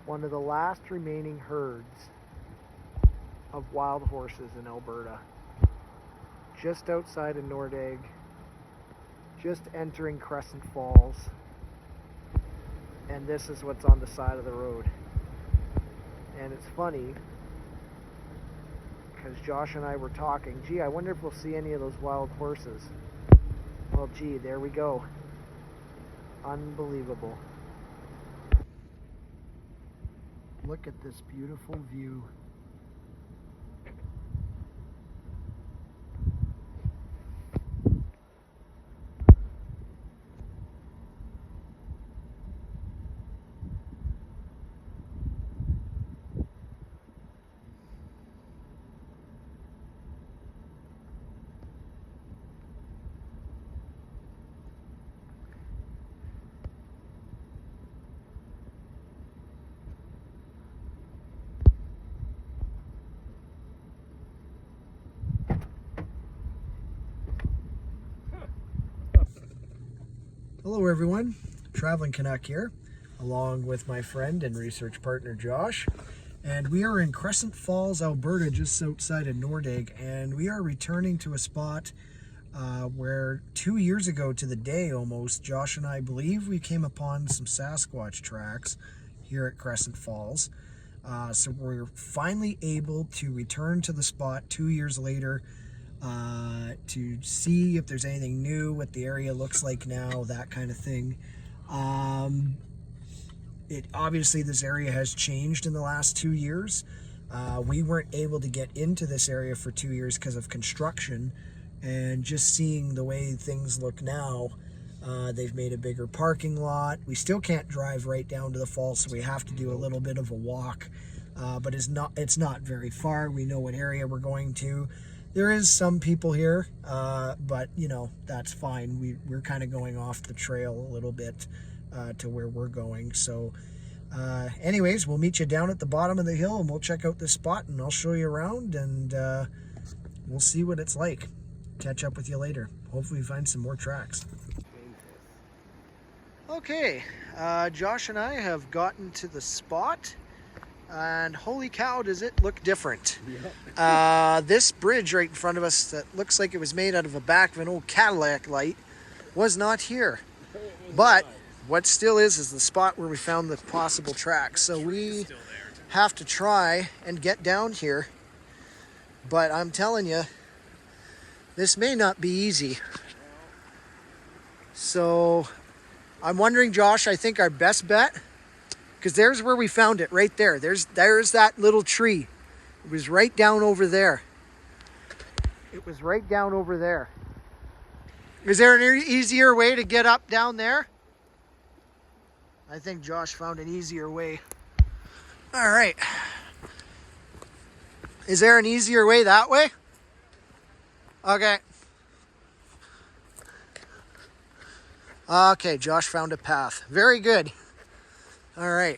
one of the last remaining herds of wild horses in Alberta. Just outside of Nordegg, just entering Crescent Falls. And this is what's on the side of the road. And it's funny, because Josh and I were talking, gee, I wonder if we'll see any of those wild horses. Well, gee, there we go. Unbelievable. Look at this beautiful view. Hello everyone, Traveling Canuck here, along with my friend and research partner Josh, and we are in Crescent Falls, Alberta, just outside of Nordegg, and we are returning to a spot where 2 years ago to the day almost, Josh and I believe we came upon some Sasquatch tracks here at Crescent Falls. So we're finally able to return to the spot 2 years later to see if there's anything new, what the area looks like now, that kind of thing. Obviously this area has changed in the last 2 years. We weren't able to get into this area for 2 years because of construction, and just seeing the way things look now, they've made a bigger parking lot. We still can't drive right down to the falls, so we have to do a little bit of a walk, but it's not very far. We know what area we're going to. There is some people here, but you know, that's fine. We're kind of going off the trail a little bit to where we're going. So anyways, we'll meet you down at the bottom of the hill and we'll check out this spot and I'll show you around, and we'll see what it's like. Catch up with you later. Hopefully we find some more tracks. Okay, Josh and I have gotten to the spot. And holy cow, does it look different. Yep. This bridge right in front of us that looks like it was made out of the back of an old Cadillac light was not here. But what still is the spot where we found the possible tracks. So we have to try and get down here. But I'm telling you, this may not be easy. So I'm wondering, Josh, I think our best bet, because there's where we found it, right there. There's that little tree. It was right down over there. It was right down over there. Is there an easier way to get up down there? I think Josh found an easier way. All right. Is there an easier way that way? Okay. Okay, Josh found a path. Very good. All right.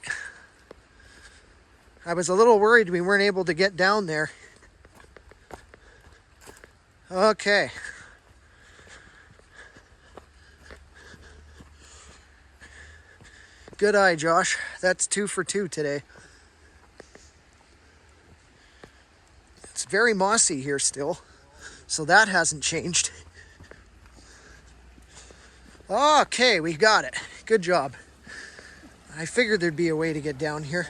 I was a little worried we weren't able to get down there. Okay. Good eye, Josh. That's 2 for 2 today. It's very mossy here still, so that hasn't changed. Okay, we got it. Good job. I figured there'd be a way to get down here.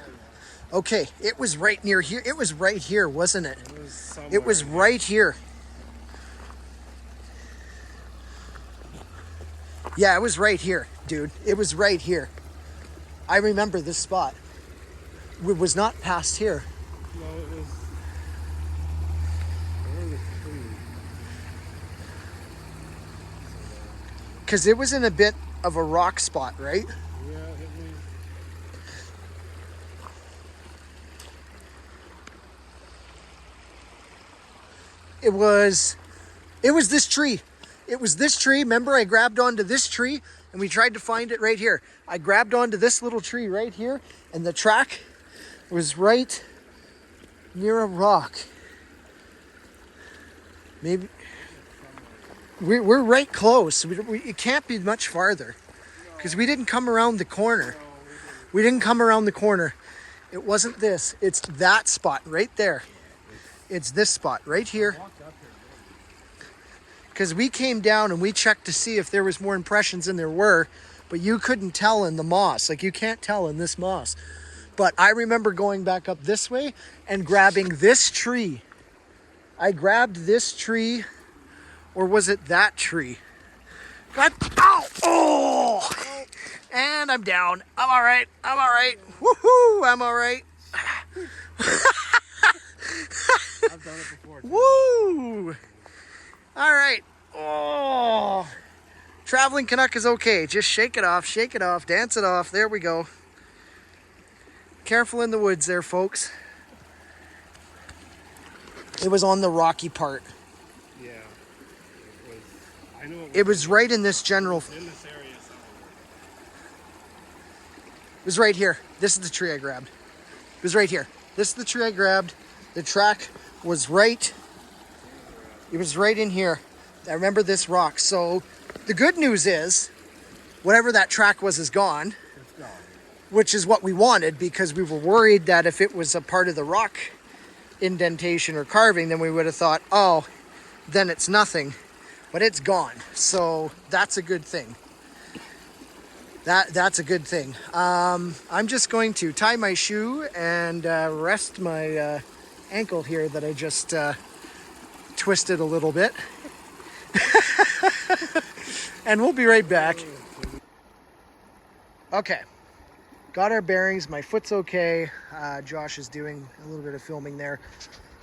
Okay, it was right near here. It was right here, wasn't it? It was right here. Yeah, it was right here, dude. It was right here. I remember this spot. It was not past here. No, it was. Because it was in a bit of a rock spot, right? Yeah, it was this tree. It was this tree. Remember, I grabbed onto this tree and we tried to find it right here. I grabbed onto this little tree right here, and the track was right near a rock. Maybe we're right close. It can't be much farther because we didn't come around the corner. We didn't come around the corner. It wasn't this. It's that spot right there. It's this spot right here. Because we came down and we checked to see if there was more impressions than there were, but you couldn't tell in the moss. Like, you can't tell in this moss. But I remember going back up this way and grabbing this tree. I grabbed this tree, or was it that tree? God, ow! Oh! And I'm down. I'm all right. I'm all right. Woohoo! I'm all right. I've done it before. Woo! All right. Oh, traveling Canuck is okay. Just shake it off, dance it off. There we go. Careful in the woods there, folks. It was on the rocky part. Yeah. I know it was right in this general. In this area somewhere. It was right here. This is the tree I grabbed. It was right here. This is the tree I grabbed. The track was right. It was right in here. I remember this rock. So the good news is, whatever that track was is gone. It's gone. Which is what we wanted, because we were worried that if it was a part of the rock indentation or carving, then we would have thought, oh, then it's nothing. But it's gone. So that's a good thing. That's a good thing. I'm just going to tie my shoe and rest my ankle here that I just twisted a little bit. And we'll be right back. Okay, got our bearings. My foot's okay. Josh is doing a little bit of filming there.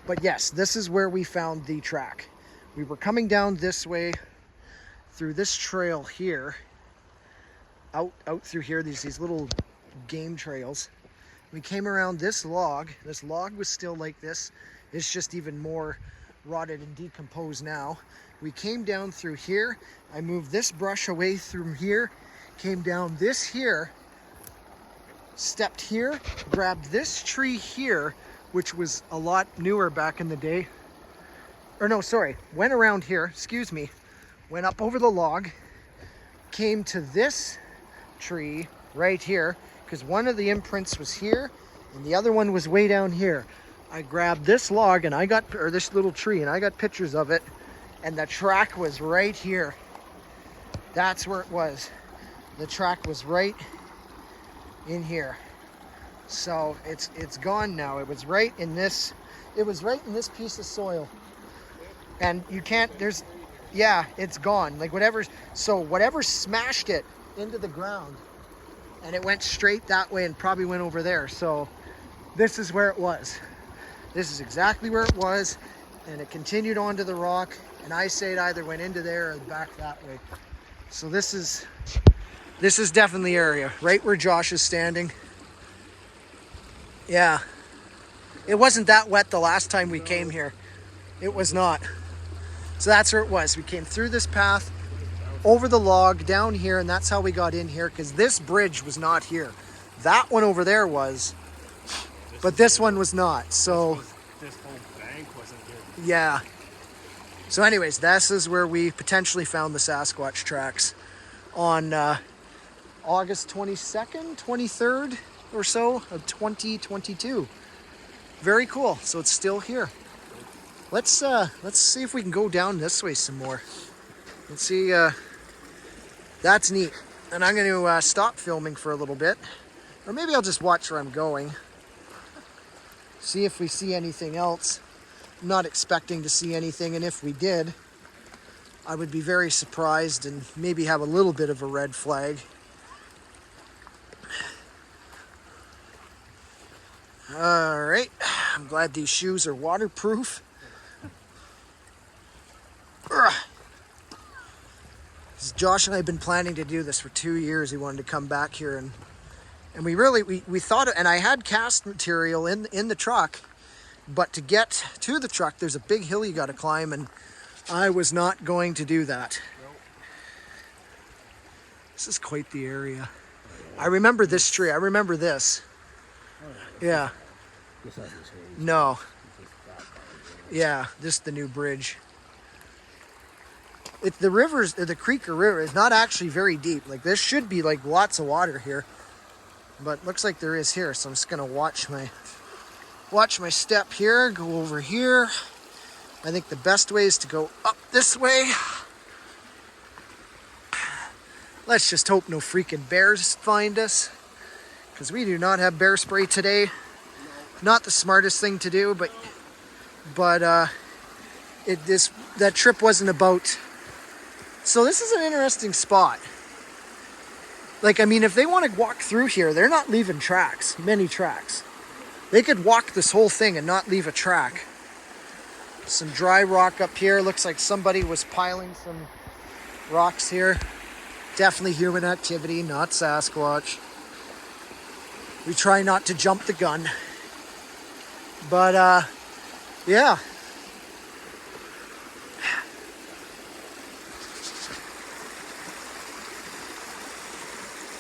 But yes, this is where we found the track. We were coming down this way through this trail here, out through here, these little game trails. We came around this log. This log was still like this. It's just even more rotted and decomposed now. We came down through here. I moved this brush away through here, came down this here, stepped here, grabbed this tree here, which was a lot newer back in the day. Or no, sorry, went around here, excuse me, went up over the log, came to this tree right here, because one of the imprints was here and the other one was way down here. I grabbed this log and or this little tree, and I got pictures of it, and the track was right here. That's where it was. The track was right in here. So it's gone now. It was right in this piece of soil. And you can't, it's gone. Like whatever smashed it into the ground, and it went straight that way and probably went over there. So this is where it was. This is exactly where it was, and it continued onto the rock, and I say it either went into there or back that way. So this is definitely the area, right where Josh is standing. Yeah. It wasn't that wet the last time we came here. It was not. So that's where it was. We came through this path, over the log, down here, and that's how we got in here, because this bridge was not here. That one over there was, but this one was not. So this whole bank wasn't here. Yeah. So anyways, this is where we potentially found the Sasquatch tracks on August 22nd, 23rd or so of 2022. Very cool. So it's still here. Let's see if we can go down this way some more. Let's see. That's neat. And I'm going to stop filming for a little bit, or maybe I'll just watch where I'm going. See if we see anything else. I'm not expecting to see anything, and if we did, I would be very surprised and maybe have a little bit of a red flag. All right, I'm glad these shoes are waterproof. Josh and I have been planning to do this for 2 years. He wanted to come back here, and we thought, and I had cast material in the truck, but to get to the truck, there's a big hill you got to climb, and I was not going to do that. Nope. This is quite the area. I remember this tree. I remember this. Yeah. No. Yeah, this is the new bridge. The creek or river is not actually very deep. Like, this should be like lots of water here. but looks like there is here. So I'm just gonna watch my step here, go over here. I think the best way is to go up this way. Let's just hope no freaking bears find us, because we do not have bear spray today. Not the smartest thing to do, but that trip wasn't about. So this is an interesting spot. Like, I mean, if they want to walk through here, they're not leaving tracks, many tracks. They could walk this whole thing and not leave a track. Some dry rock up here. Looks like somebody was piling some rocks here. Definitely human activity, not Sasquatch. We try not to jump the gun. But, yeah.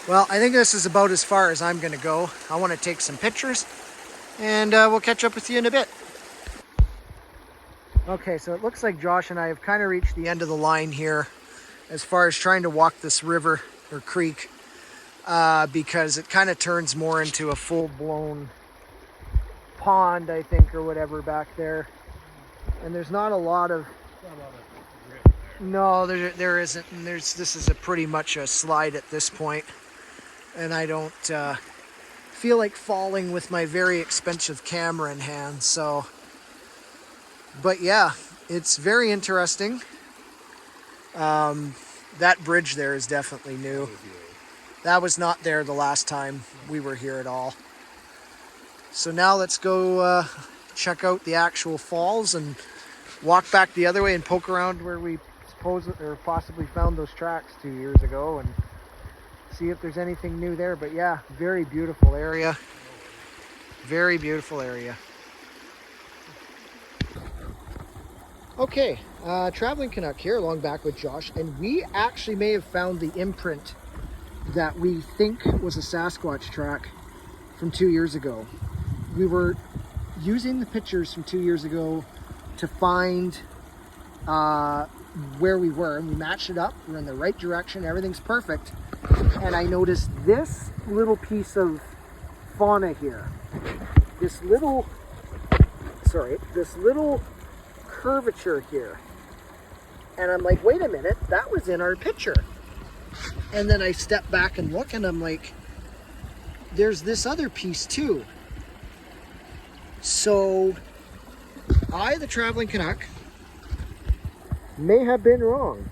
Well, I think this is about as far as I'm going to go. I want to take some pictures, and we'll catch up with you in a bit. Okay, so it looks like Josh and I have kind of reached the end of the line here as far as trying to walk this river or creek, because it kind of turns more into a full-blown pond, I think, or whatever back there. And there's not a lot of... No, there isn't. And this is pretty much a slide at this point. And I don't feel like falling with my very expensive camera in hand, so... But yeah, it's very interesting. That bridge there is definitely new. That was not there the last time we were here at all. So now let's go check out the actual falls and walk back the other way and poke around where we possibly found those tracks 2 years ago and see if there's anything new there. But yeah, very beautiful area. Very beautiful area. Okay, Traveling Canuck here along back with Josh, and we actually may have found the imprint that we think was a Sasquatch track from 2 years ago. We were using the pictures from 2 years ago to find where we were, and we matched it up. We're in the right direction, everything's perfect. And I noticed this little piece of fauna here. This little curvature here. And I'm like, wait a minute, that was in our picture. And then I step back and look, and I'm like, there's this other piece too. So I, the Traveling Canuck, may have been wrong.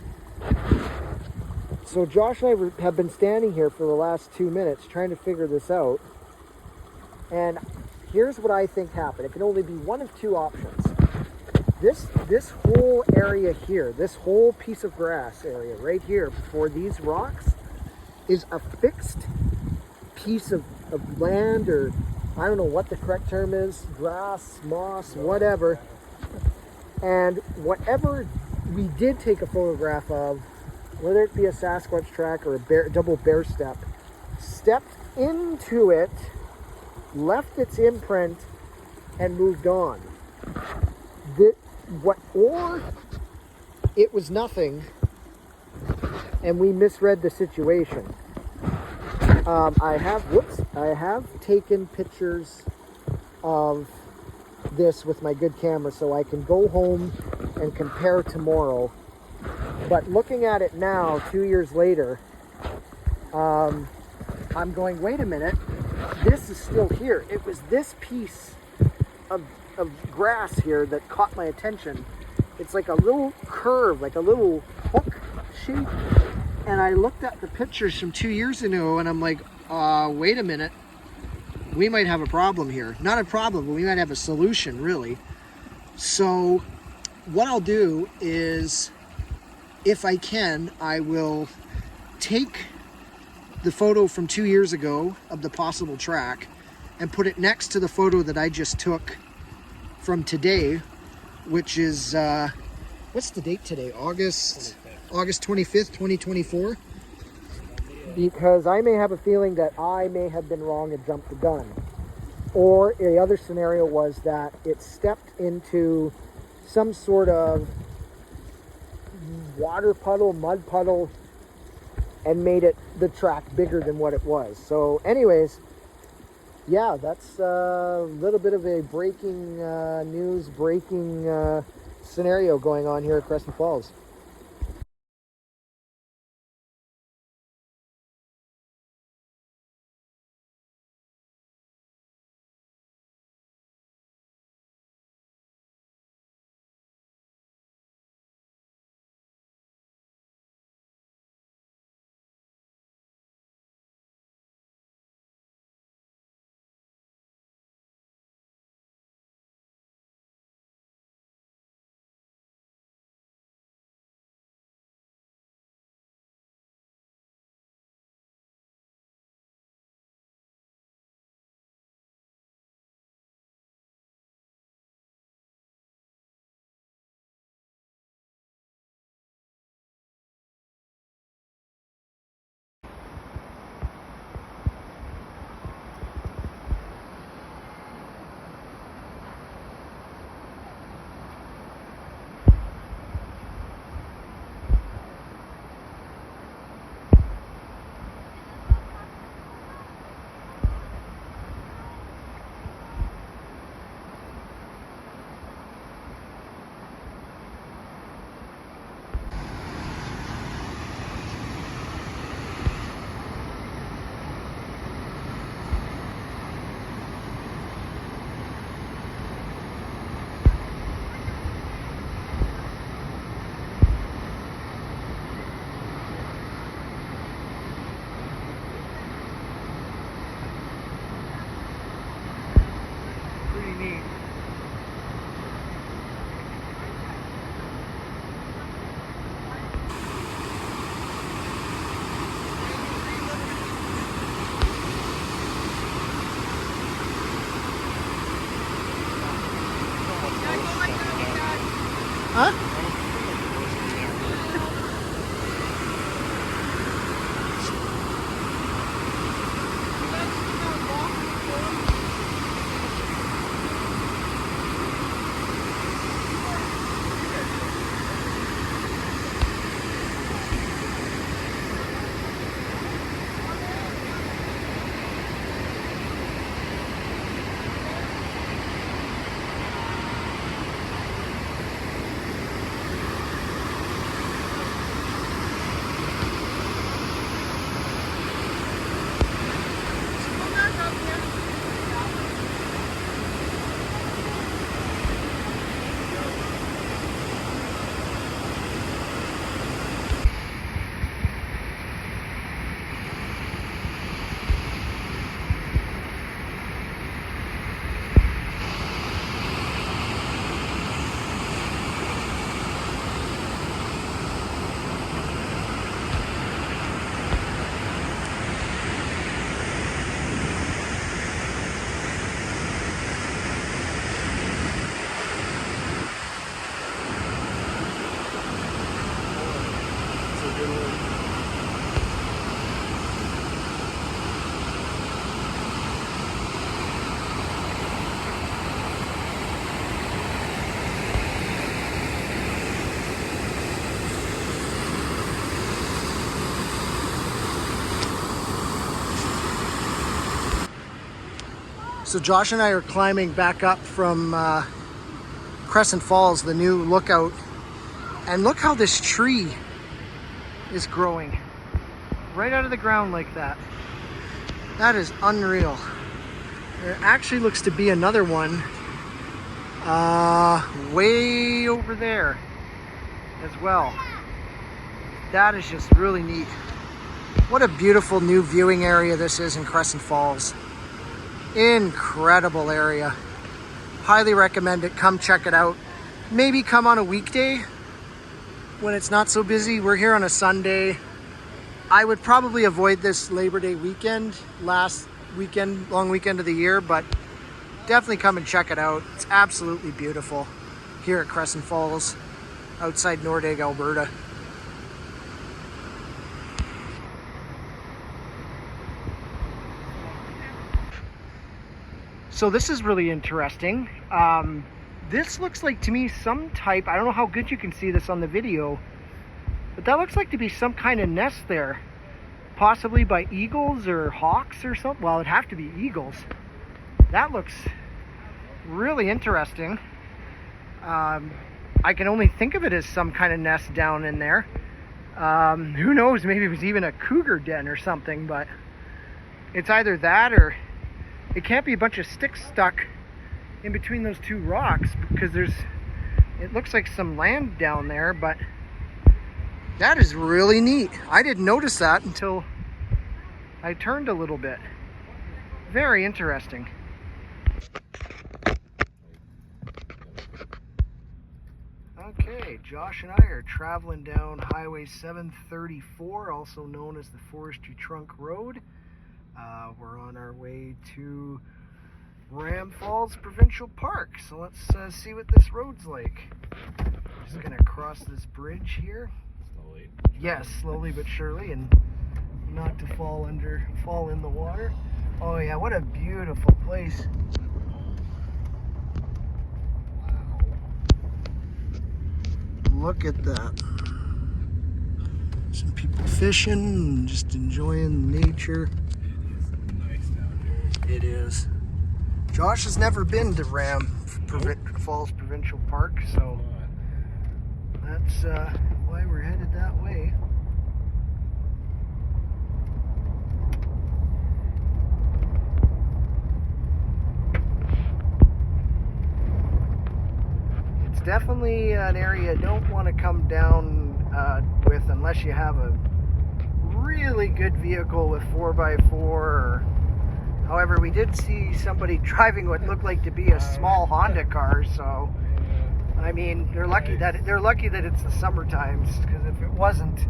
So Josh and I have been standing here for the last 2 minutes trying to figure this out. And here's what I think happened. It can only be one of two options. This whole area here, this whole piece of grass area right here before these rocks is a fixed piece of land, or I don't know what the correct term is, grass, moss, whatever. And whatever we did take a photograph of, whether it be a Sasquatch track or a double bear step, stepped into it, left its imprint, and moved on. Or it was nothing, and we misread the situation. I have taken pictures of this with my good camera, so I can go home and compare tomorrow. But looking at it now, 2 years later, I'm going, wait a minute, this is still here. It was this piece of grass here that caught my attention. It's like a little curve, like a little hook shape. And I looked at the pictures from 2 years ago, and I'm like, wait a minute, we might have a problem here. Not a problem, but we might have a solution, really. So what I'll do is, if I can, I will take the photo from 2 years ago of the possible track and put it next to the photo that I just took from today, which is, what's the date today? August 25th, 2024? Because I may have a feeling that I may have been wrong and jumped the gun. Or the other scenario was that it stepped into some sort of water puddle, mud puddle, and made it the track bigger than what it was. So anyways, yeah, that's a little bit of a breaking news, breaking scenario going on here at Crescent Falls. Huh? So Josh and I are climbing back up from Crescent Falls, the new lookout, and look how this tree is growing right out of the ground like that. That is unreal. There actually looks to be another one way over there as well. That is just really neat. What a beautiful new viewing area this is in Crescent Falls. Incredible area. Highly recommend it. Come check it out. Maybe come on a weekday when it's not so busy. We're here on a Sunday. I would probably avoid this Labor Day weekend, last weekend, long weekend of the year, but definitely come and check it out. It's absolutely beautiful here at Crescent Falls, outside Nordegg, Alberta. So this is really interesting. This looks like to me some type, I don't know how good you can see this on the video, but that looks like to be some kind of nest there. Possibly by eagles or hawks or something. Well, it'd have to be eagles. That looks really interesting. I can only think of it as some kind of nest down in there. Who knows, maybe it was even a cougar den or something, but it's either that or it can't be a bunch of sticks stuck in between those two rocks, because it looks like some land down there. But that is really neat. I didn't notice that until I turned a little bit. Very interesting. Okay, Josh and I are traveling down Highway 734, also known as the Forestry Trunk Road. We're on our way to Ram Falls Provincial Park, so let's see what this road's like. Just gonna cross this bridge here. Slowly. Yes, slowly but surely, and not to fall in the water. Oh yeah, what a beautiful place. Look at that. Some people fishing and just enjoying nature. It is nice down here. It is. Josh has never been to Ram Falls Provincial Park, so that's why we're headed that way. Definitely an area you don't want to come down with unless you have a really good vehicle with 4x4 or however. We did see somebody driving what looked like to be a small Honda car, so I mean they're lucky that it's the summer times, because if it wasn't,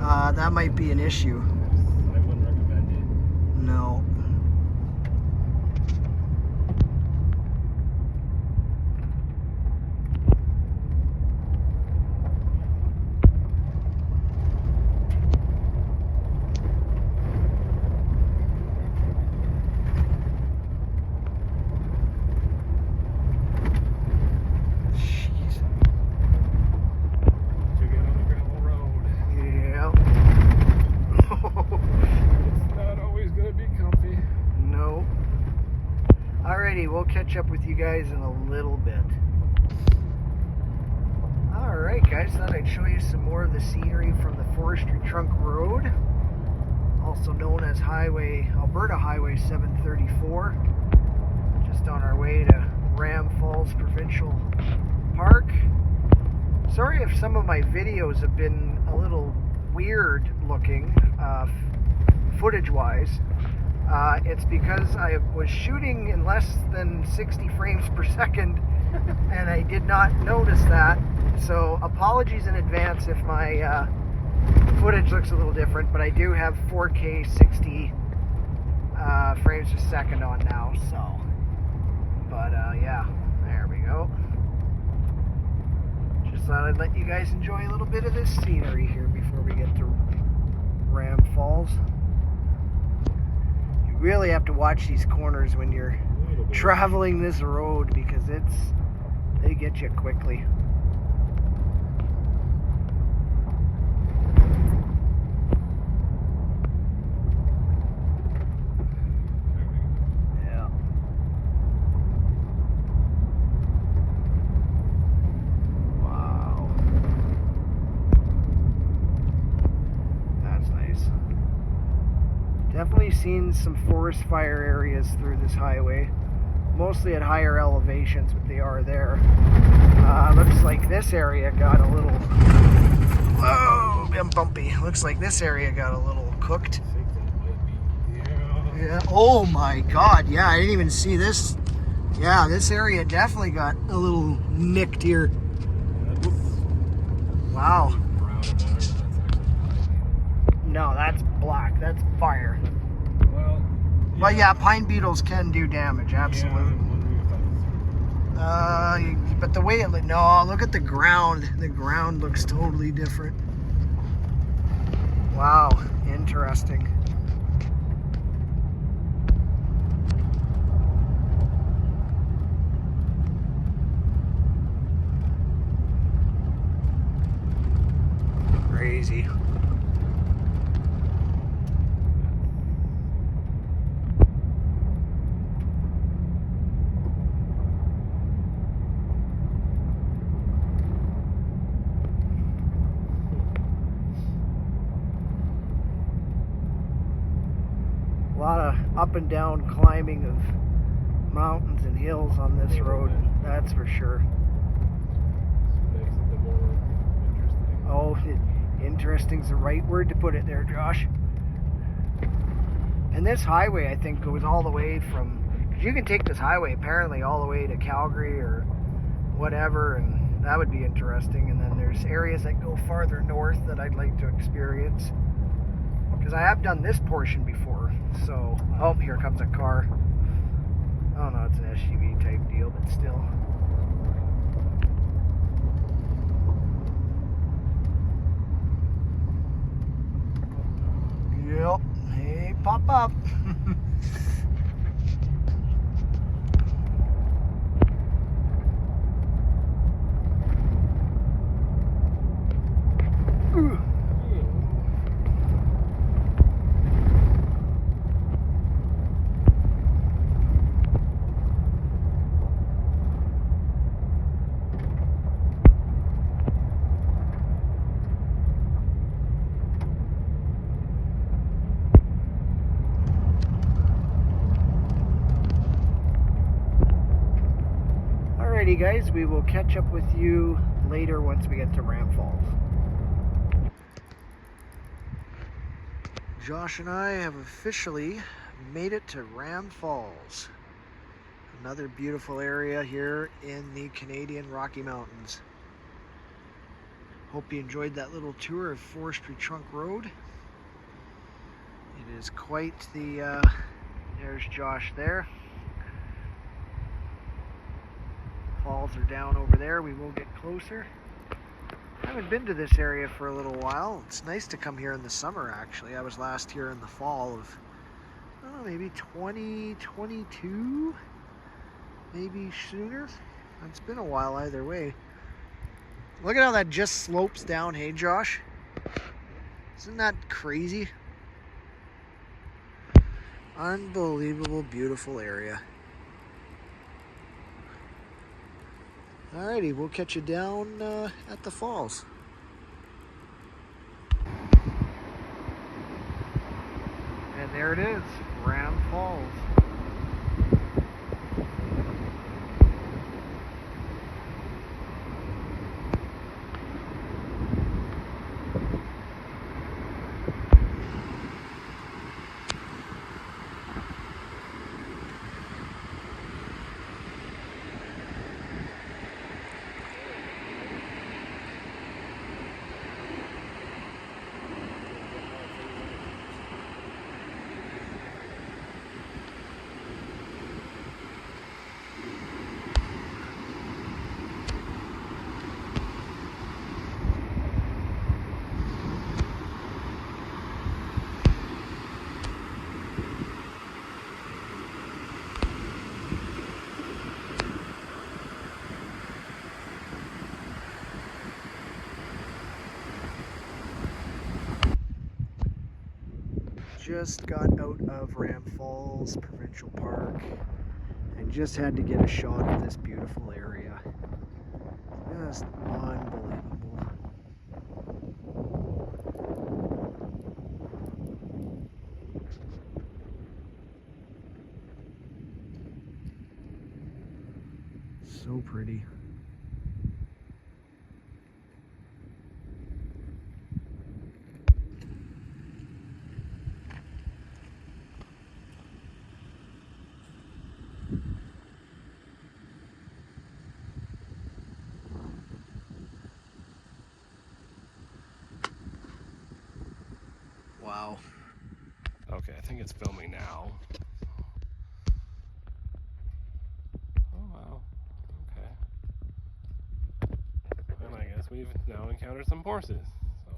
that might be an issue. I wouldn't recommend it. No. We'll catch up with you guys in a little bit. Alright guys, thought I'd show you some more of the scenery from the Forestry Trunk Road, also known as Alberta Highway 734. Just on our way to Ram Falls Provincial Park. Sorry if some of my videos have been a little weird looking, footage wise. It's because I was shooting in less than 60 frames per second and I did not notice that. So apologies in advance if my footage looks a little different, but I do have 4K 60 frames per second on now. So, but yeah, there we go. Just thought I'd let you guys enjoy a little bit of this scenery here before we get to Ram Falls. Really have to watch these corners when you're traveling this road, because they get you quickly. Yeah. Wow. That's nice. Definitely seen some forest fire areas through this highway, mostly at higher elevations, but they are there. Looks like this area got a little, whoa, been bumpy. Looks like this area got a little cooked. Yeah. Oh my God. Yeah, I didn't even see this. Yeah, this area definitely got a little nicked here. Wow. No, that's black. That's fire. Well, yeah, pine beetles can do damage, absolutely. But the way no, look at the ground. The ground looks totally different. Wow, interesting. Crazy. up and down climbing of mountains and hills on this road, that's for sure. Makes it a bit more interesting. Oh, interesting's the right word to put it there, Josh. And this highway, I think, goes all the way from, you can take this highway apparently all the way to Calgary or whatever, and that would be interesting. And then there's areas that go farther north that I'd like to experience, because I have done this portion before. So, oh, here comes a car. Oh no, it's an SUV type deal, but still. Yep. Hey, pop up. Alrighty guys, we will catch up with you later once we get to Ram Falls. Josh and I have officially made it to Ram Falls. Another beautiful area here in the Canadian Rocky Mountains. Hope you enjoyed that little tour of Forestry Trunk Road. It is quite the, there's Josh there. Falls are down over there. We will get closer. I haven't been to this area for a little while. It's nice to come here in the summer, actually. I was last here in the fall of, I don't know, maybe 2022, maybe sooner. It's been a while either way. Look at how that just slopes down, hey Josh? Isn't that crazy? Unbelievable, beautiful area. Alrighty, we'll catch you down at the falls. And there it is, Ram Falls. Just got out of Ram Falls Provincial Park and just had to get a shot of this beautiful area. Just unbelievable. So pretty. Wow. Okay, I think it's filming now. Oh wow. Okay. And I guess we've now encountered some horses. So.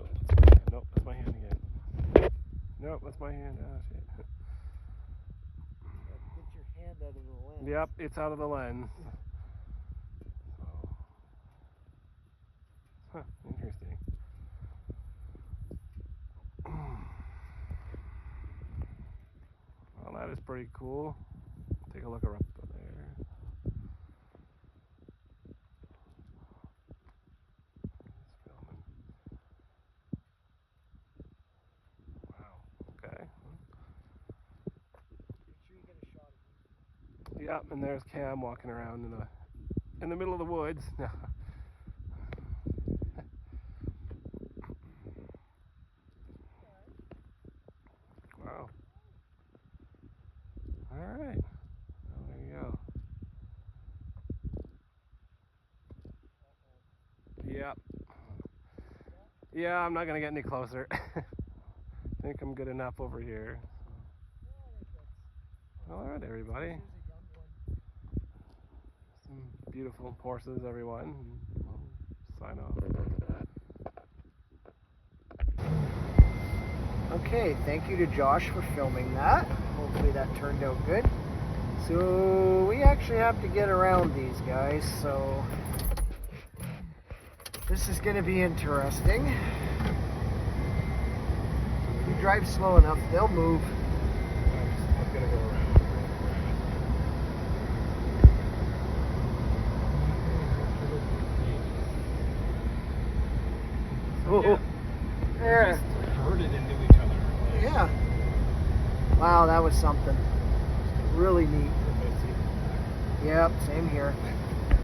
Oh, nope, that's my hand again. Nope, that's my hand. Oh shit. Get your hand out of the lens. Yep, it's out of the lens. So. Huh, interesting. Well, that is pretty cool. Take a look up there. It's filming. Wow. Okay. Yep, and there's Cam walking around in the middle of the woods. Wow. All right. Well, there you go. Yep. Yeah, I'm not gonna get any closer. I think I'm good enough over here. All right, everybody. Some beautiful horses, everyone. We'll sign off. Okay, thank you to Josh for filming that. Hopefully that turned out good. So we actually have to get around these guys, so this is going to be interesting. If you drive slow enough, they'll move. I'm gonna go around. Oh, there. Herded into each other. Yeah. Wow, that was something. Really neat. Yep, same here.